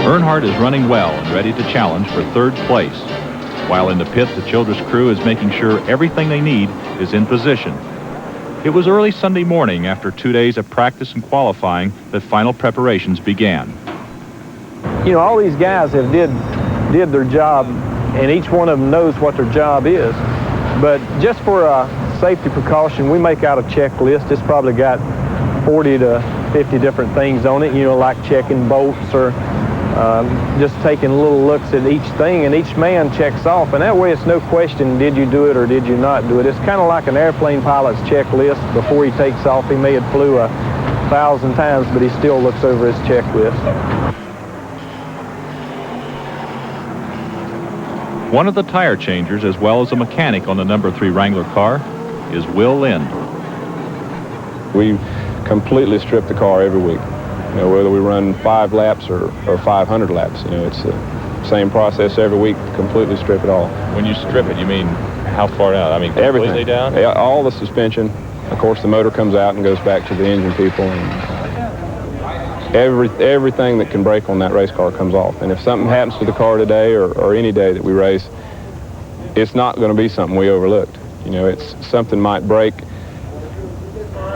Earnhardt is running well and ready to challenge for third place. While in the pit, the Childress crew is making sure everything they need is in position. It was early Sunday morning after 2 days of practice and qualifying that final preparations began. You know, all these guys have did their job, and each one of them knows what their job is. But just for a safety precaution, we make out a checklist. It's probably got 40 to 50 different things on it, you know, like checking bolts or just taking little looks at each thing, and each man checks off. And that way it's no question, did you do it or did you not do it? It's kind of like an airplane pilot's checklist. Before he takes off, he may have flew 1,000 times, but he still looks over his checklist. One of the tire changers, as well as a mechanic on the number 3 Wrangler car, is Will Lind. We completely strip the car every week. You know, whether we run 5 laps or 500 laps, you know, it's the same process every week, completely strip it all. When you strip it, you mean how far out? I mean, everything. Completely down? Yeah, all the suspension. Of course, the motor comes out and goes back to the engine people, and everything that can break on that race car comes off. And if something happens to the car today or any day that we race, it's not going to be something we overlooked. You know, it's something might break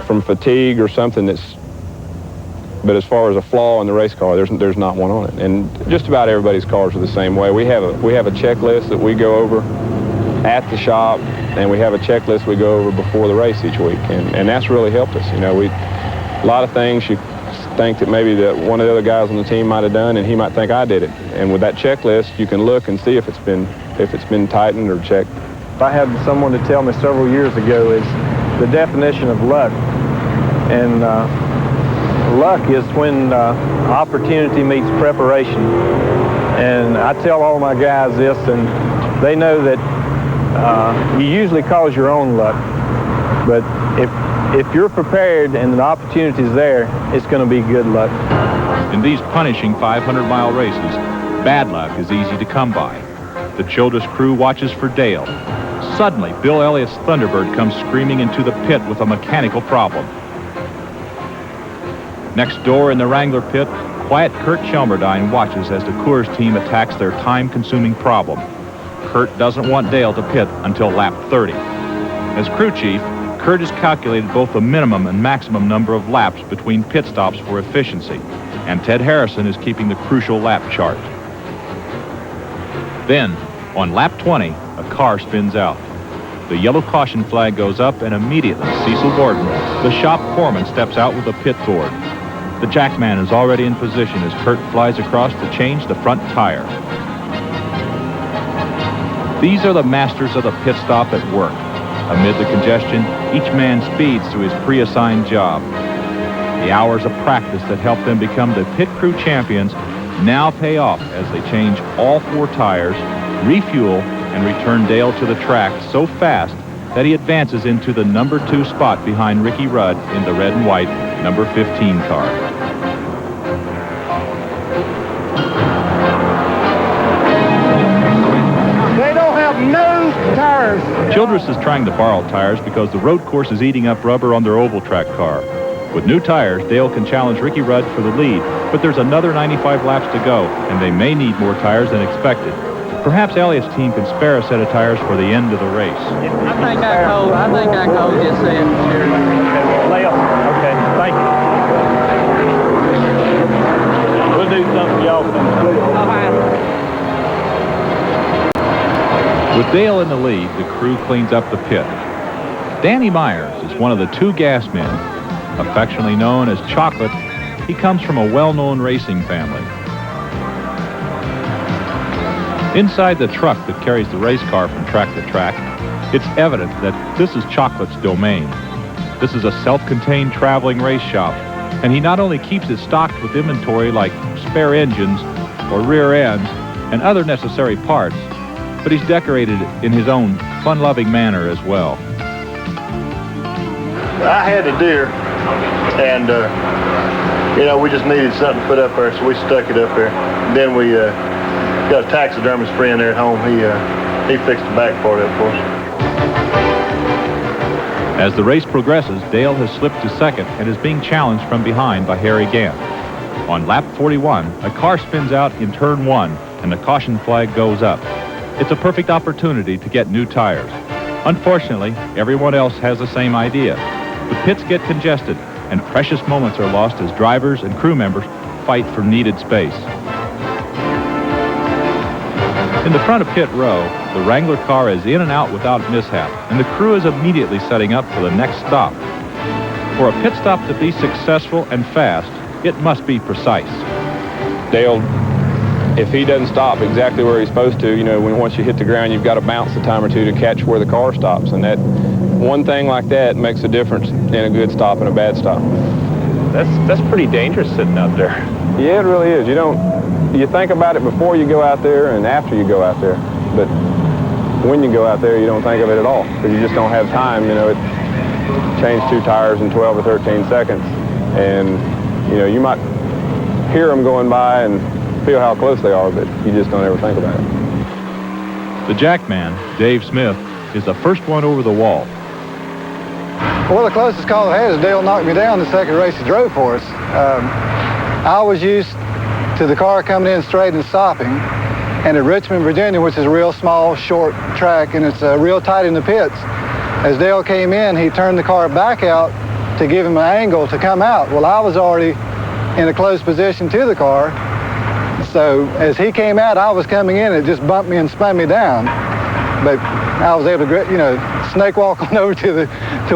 from fatigue or something but as far as a flaw in the race car, there's not one on it. And just about everybody's cars are the same way. We have a checklist that we go over at the shop, and we have a checklist we go over before the race each week, and that's really helped us. You know, a lot of things you think that maybe that one of the other guys on the team might have done, and he might think I did it. And with that checklist, you can look and see if it's been tightened or checked. I had someone to tell me several years ago is the definition of luck, and luck is when opportunity meets preparation. And I tell all my guys this, and they know that you usually cause your own luck, but if you're prepared and the opportunity's there, it's going to be good luck. In these punishing 500-mile races, bad luck is easy to come by. The Childress crew watches for Dale. Suddenly, Bill Elliott's Thunderbird comes screaming into the pit with a mechanical problem. Next door in the Wrangler pit, quiet Kurt Shelmerdine watches as the Coors team attacks their time-consuming problem. Kurt doesn't want Dale to pit until lap 30. As crew chief, Kurt has calculated both the minimum and maximum number of laps between pit stops for efficiency, and Ted Harrison is keeping the crucial lap chart. Then, on lap 20, a car spins out. The yellow caution flag goes up, and immediately Cecil Gordon, the shop foreman, steps out with a pit board. The jackman is already in position as Kurt flies across to change the front tire. These are the masters of the pit stop at work. Amid the congestion, each man speeds to his pre-assigned job. The hours of practice that helped them become the pit crew champions now pay off as they change all 4 tires, refuel, and return Dale to the track so fast that he advances into the number 2 spot behind Ricky Rudd in the red and white number 15 car. They don't have no tires. Childress is trying to borrow tires because the road course is eating up rubber on their oval track car. With new tires, Dale can challenge Ricky Rudd for the lead, but there's another 95 laps to go, and they may need more tires than expected. Perhaps Elliott's team can spare a set of tires for the end of the race. I think I called this in. Okay, thank you. We'll do something y'all can. With Dale in the lead, the crew cleans up the pit. Danny Myers is one of the 2 gas men. Affectionately known as Chocolate, he comes from a well-known racing family. Inside the truck that carries the race car from track to track, it's evident that this is Chocolate's domain. This is a self-contained traveling race shop, and he not only keeps it stocked with inventory like spare engines or rear ends and other necessary parts, but he's decorated it in his own fun-loving manner as well. I had a deer, and you know, we just needed something to put up there, so we stuck it up there. And then we got a taxidermist friend there at home. He fixed the back part of it for us. As the race progresses, Dale has slipped to second and is being challenged from behind by Harry Gant. On lap 41, a car spins out in turn 1 and the caution flag goes up. It's a perfect opportunity to get new tires. Unfortunately, everyone else has the same idea. The pits get congested and precious moments are lost as drivers and crew members fight for needed space. In the front of pit row, the Wrangler car is in and out without mishap, and the crew is immediately setting up for the next stop. For a pit stop to be successful and fast, it must be precise. Dale, if he doesn't stop exactly where he's supposed to, you know, once you hit the ground, you've got to bounce a time or two to catch where the car stops, and that one thing like that makes a difference in a good stop and a bad stop. That's pretty dangerous sitting out there. Yeah, it really is. You think about it before you go out there and after you go out there, but when you go out there, you don't think of it at all because you just don't have time. You know, it changed 2 tires in 12 or 13 seconds, and you know, you might hear them going by and feel how close they are, but you just don't ever think about it. The jackman, Dave Smith, is the first one over the wall. Well, the closest call I had is Dale knocked me down the second race he drove for us. I was used to the car coming in straight and stopping, and at Richmond, Virginia, which is a real small, short track, and it's real tight in the pits, as Dale came in, he turned the car back out to give him an angle to come out. Well, I was already in a close position to the car, so as he came out, I was coming in, it just bumped me and spun me down. But I was able to, you know, snake walk on over to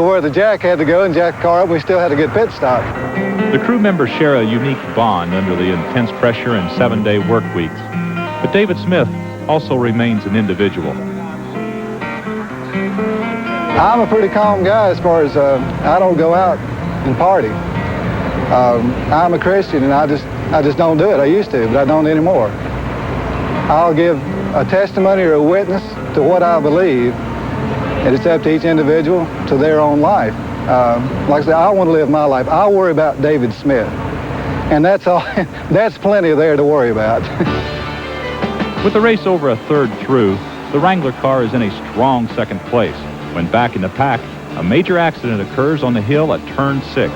where the jack had to go and jack the car up. We still had a good pit stop. The crew members share a unique bond under the intense pressure and 7-day work weeks. But David Smith also remains an individual. I'm a pretty calm guy as far as I don't go out and party. I'm a Christian and I just don't do it. I used to, but I don't anymore. I'll give a testimony or a witness to what I believe, and it's up to each individual to their own life. Like I said, I want to live my life. I'll worry about David Smith, and that's all. That's plenty there to worry about. With the race over a third through, the Wrangler car is in a strong second place. When back in the pack, a major accident occurs on the hill at turn 6.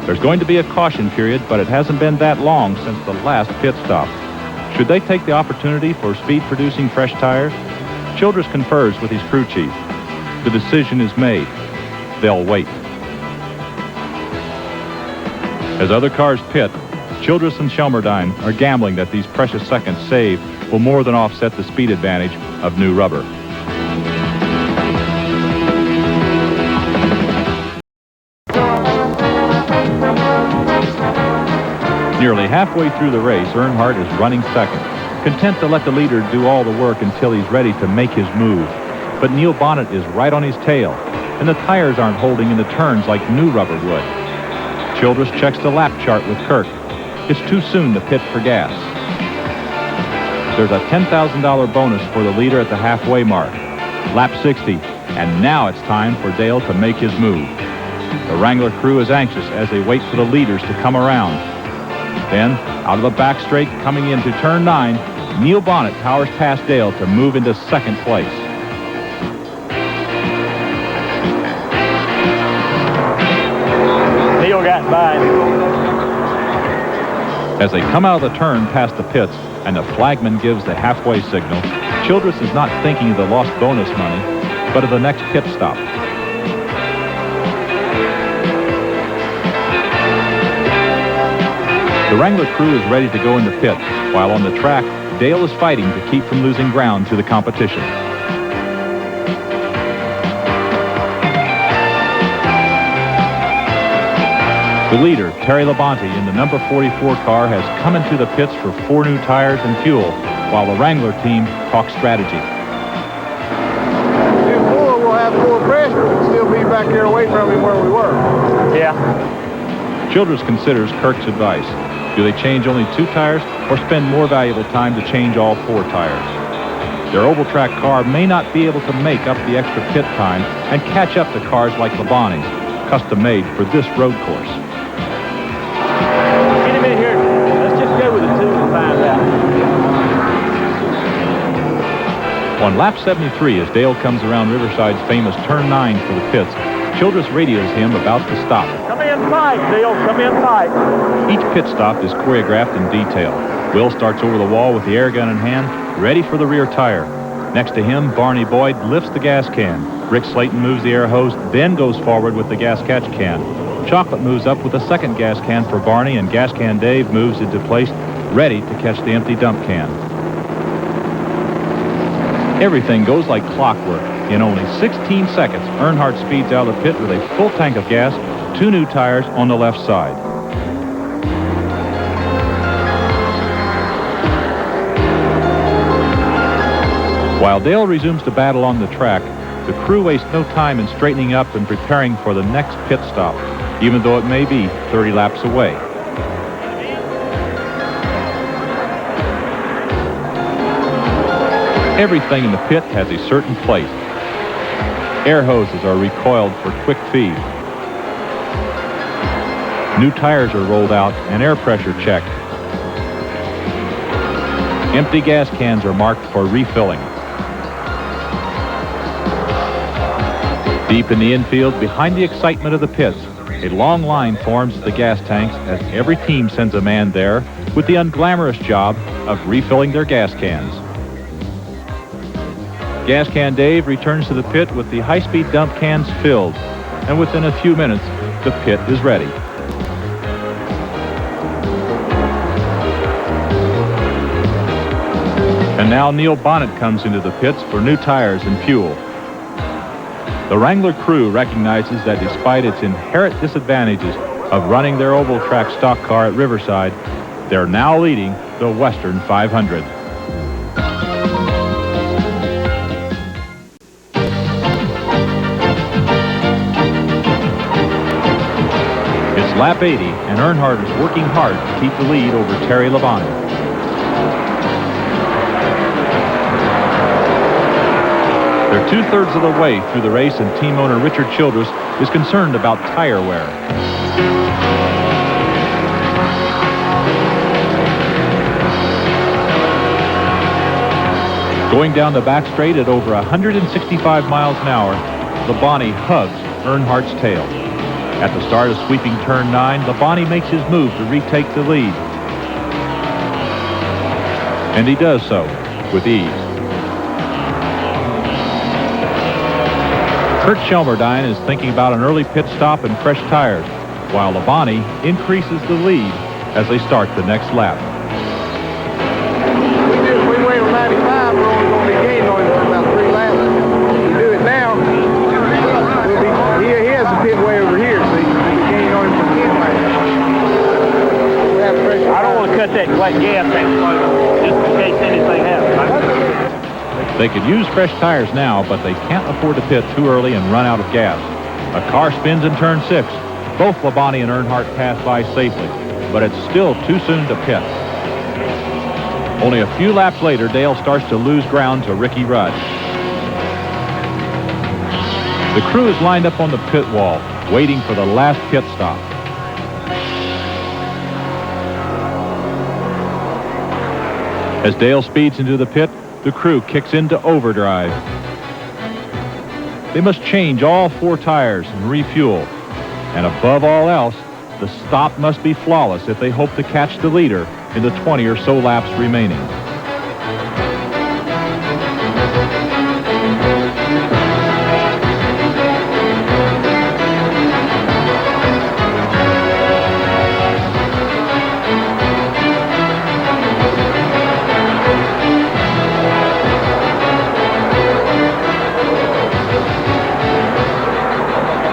There's going to be a caution period, but it hasn't been that long since the last pit stop. Should they take the opportunity for speed-producing fresh tires? Childress confers with his crew chief. The decision is made. They'll wait. As other cars pit, Childress and Shelmerdine are gambling that these precious seconds saved will more than offset the speed advantage of new rubber. Nearly halfway through the race, Earnhardt is running second, content to let the leader do all the work until he's ready to make his move. But Neil Bonnet is right on his tail, and the tires aren't holding in the turns like new rubber would. Childress checks the lap chart with Kirk. It's too soon to pit for gas. There's a $10,000 bonus for the leader at the halfway mark. Lap 60, and now it's time for Dale to make his move. The Wrangler crew is anxious as they wait for the leaders to come around. Then, out of the back straight coming into turn 9, Neil Bonnet powers past Dale to move into second place. Neil got by. As they come out of the turn past the pits and the flagman gives the halfway signal, Childress is not thinking of the lost bonus money, but of the next pit stop. The Wrangler crew is ready to go into pit, while on the track, Dale is fighting to keep from losing ground to the competition. The leader, Terry Labonte, in the number 44 car has come into the pits for 4 new tires and fuel, while the Wrangler team talks strategy. If we'll have full pressure, we'll still be back there away from him where we were. Yeah. Childress considers Kirk's advice. Do they change only 2 tires or spend more valuable time to change all 4 tires? Their oval track car may not be able to make up the extra pit time and catch up to cars like Labonte's, custom made for this road course. In a minute here, let's just go with the 2 and find out. On lap 73, as Dale comes around Riverside's famous turn 9 for the pits, Childress radios him about to stop. Come in tight, Dale. Come in tight. Each pit stop is choreographed in detail. Will starts over the wall with the air gun in hand, ready for the rear tire. Next to him, Barney Boyd lifts the gas can. Rick Slayton moves the air hose, then goes forward with the gas catch can. Chocolate moves up with the second gas can for Barney, and Gas Can Dave moves into place, ready to catch the empty dump can. Everything goes like clockwork. In only 16 seconds, Earnhardt speeds out of the pit with a full tank of gas, 2 new tires on the left side. While Dale resumes to battle on the track, the crew wastes no time in straightening up and preparing for the next pit stop, even though it may be 30 laps away. Everything in the pit has a certain place. Air hoses are recoiled for quick feed. New tires are rolled out and air pressure checked. Empty gas cans are marked for refilling. Deep in the infield, behind the excitement of the pits, a long line forms at the gas tanks as every team sends a man there with the unglamorous job of refilling their gas cans. Gas Can Dave returns to the pit with the high-speed dump cans filled, and within a few minutes, the pit is ready. And now Neil Bonnet comes into the pits for new tires and fuel. The Wrangler crew recognizes that despite its inherent disadvantages of running their oval track stock car at Riverside, they're now leading the Western 500. It's lap 80, and Earnhardt is working hard to keep the lead over Terry Labonte. They're 2/3 of the way through the race, and team owner Richard Childress is concerned about tire wear. Going down the back straight at over 165 miles an hour, Labonte hugs Earnhardt's tail. At the start of sweeping turn 9, Labonte makes his move to retake the lead. And he does so with ease. Kurt Shelmerdine is thinking about an early pit stop and fresh tires, while Labonte increases the lead as they start the next lap. We wait on 95, we're only going to be gaining on him for about 3 laps. If we do it now, he has a pit way over here, so we'll be gaining on him for 10 laps. I don't want to cut that gas tank just in case anything happens. They could use fresh tires now, but they can't afford to pit too early and run out of gas. A car spins in turn 6. Both Labonte and Earnhardt pass by safely, but it's still too soon to pit. Only a few laps later, Dale starts to lose ground to Ricky Rudd. The crew is lined up on the pit wall, waiting for the last pit stop. As Dale speeds into the pit, the crew kicks into overdrive. They must change all 4 tires and refuel. And above all else, the stop must be flawless if they hope to catch the leader in the 20 or so laps remaining.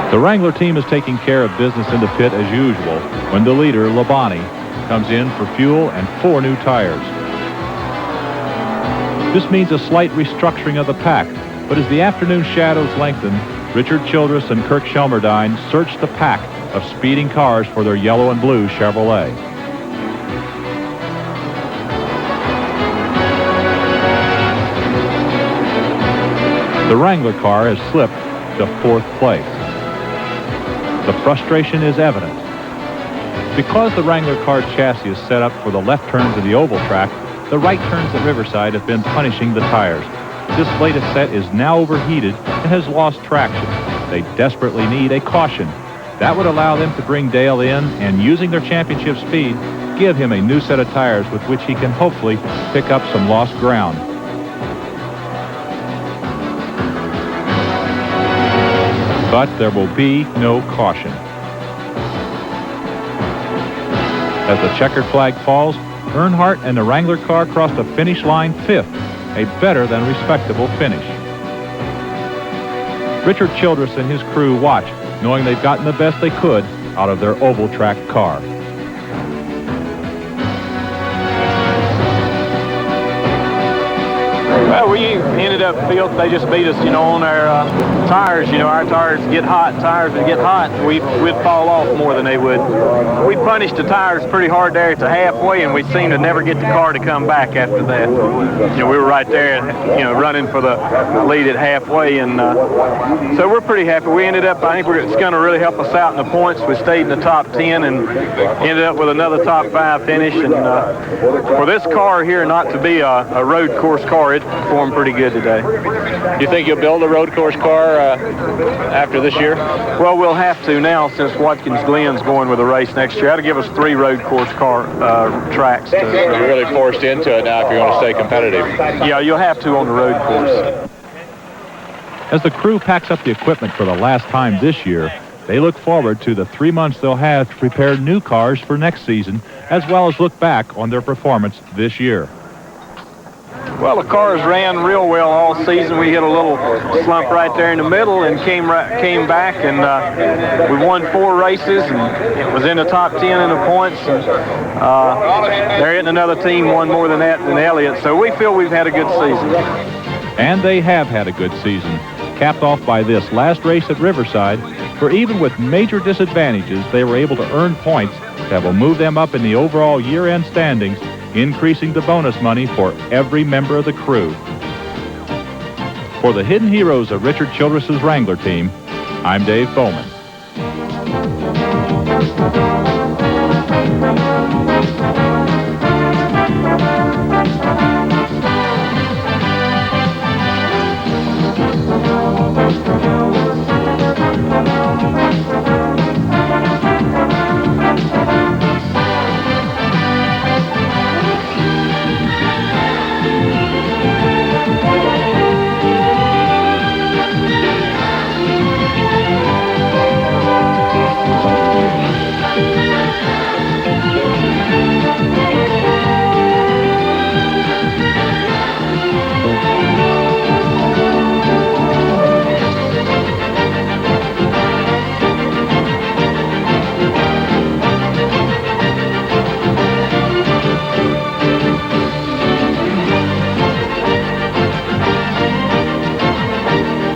The Wrangler team is taking care of business in the pit as usual when the leader, Labonte, comes in for fuel and 4 new tires. This means a slight restructuring of the pack, but as the afternoon shadows lengthen, Richard Childress and Kirk Shelmerdine search the pack of speeding cars for their yellow and blue Chevrolet. The Wrangler car has slipped to 4th place. The frustration is evident. Because the Wrangler car's chassis is set up for the left turns of the oval track, the right turns at Riverside have been punishing the tires. This latest set is now overheated and has lost traction. they desperately need a caution. That would allow them to bring Dale in and, using their championship speed, give him a new set of tires with which he can hopefully pick up some lost ground. But there will be no caution. As the checkered flag falls, Earnhardt and the Wrangler car cross the finish line 5th, a better than respectable finish. Richard Childress and his crew watch, knowing they've gotten the best they could out of their oval track car. Well, we ended up feeling they just beat us, on our tires. Our tires get hot. Tires that get hot, we'd fall off more than they would. We punished the tires pretty hard there at the halfway, and we seemed to never get the car to come back after that. We were right there, running for the lead at halfway, and so we're pretty happy. We ended up, I think it's going to really help us out in the points. We stayed in the top 10 and ended up with another top 5 finish. And for this car here not to be a road course car, it performed pretty good today. Do you think you'll build a road course car after this year? Well, we'll have to now since Watkins Glen's going with a race next year. That'll give us 3 road course car tracks. You're really forced into it now if you're going to stay competitive. Yeah, you'll have to on the road course. As the crew packs up the equipment for the last time this year, they look forward to the 3 months they'll have to prepare new cars for next season, as well as look back on their performance this year. Well, the cars ran real well all season. We hit a little slump right there in the middle and came back, and we won 4 races and it was in the top 10 in the points. And, they're hitting another team one more than that than Elliott, so we feel we've had a good season. And they have had a good season, capped off by this last race at Riverside, where even with major disadvantages, they were able to earn points that will move them up in the overall year-end standings, increasing the bonus money for every member of the crew. For the Hidden Heroes of Richard Childress's Wrangler team, I'm Dave Bowman.